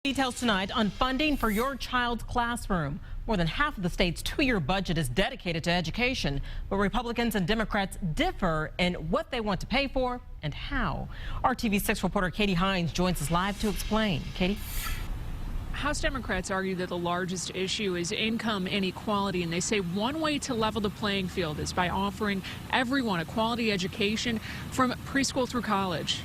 Details tonight on funding for your child's classroom. More than half of the state's two-year budget is dedicated to education, but Republicans and Democrats differ in what they want to pay for and how. Our TV6 reporter Katie Hines joins us live to explain. Katie? House Democrats argue that the largest issue is income inequality, and they say one way to level the playing field is by offering everyone a quality education from preschool through college.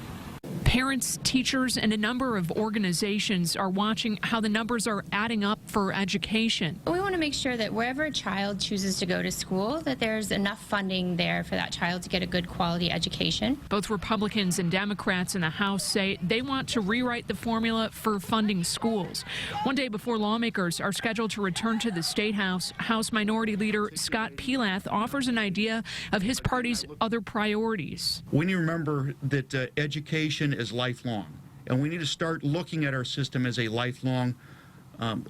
Parents, teachers, and a number of organizations are watching how the numbers are adding up for education. We want to make sure that wherever a child chooses to go to school, that there's enough funding there for that child to get a good quality education. Both Republicans and Democrats in the House say they want to rewrite the formula for funding schools. One day before lawmakers are scheduled to return to the State House, House Minority Leader Scott Pelath offers an idea of his party's other priorities. We need to remember that education is lifelong, and we need to start looking at our system as a lifelong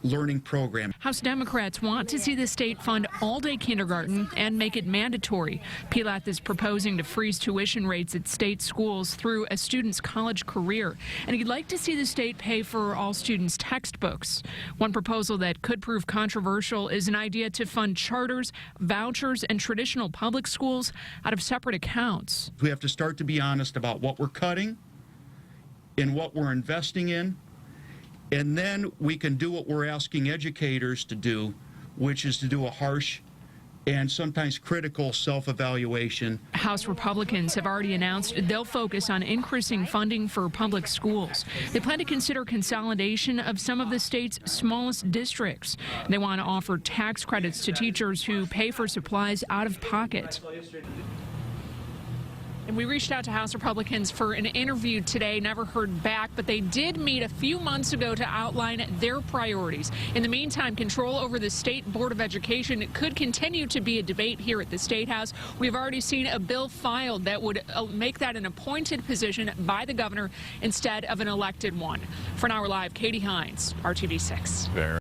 learning program. House Democrats want to see the state fund all-day kindergarten and make it mandatory. Pelath is proposing to freeze tuition rates at state schools through a student's college career, and he'd like to see the state pay for all students' textbooks. One proposal that could prove controversial is an idea to fund charters, vouchers, and traditional public schools out of separate accounts. We have to start to be honest about what we're cutting and what we're investing in, and then we can do what we're asking educators to do, which is to do a harsh and sometimes critical self-evaluation. House Republicans have already announced they'll focus on increasing funding for public schools. They plan to consider consolidation of some of the state's smallest districts. They want to offer tax credits to teachers who pay for supplies out of pocket. And we reached out to House Republicans for an interview today, never heard back, but they did meet a few months ago to outline their priorities. In the meantime, control over the State Board of Education could continue to be a debate here at the State House. We've already seen a bill filed that would make that an appointed position by the governor instead of an elected one. For an hour live, Katie Hines, RTV6.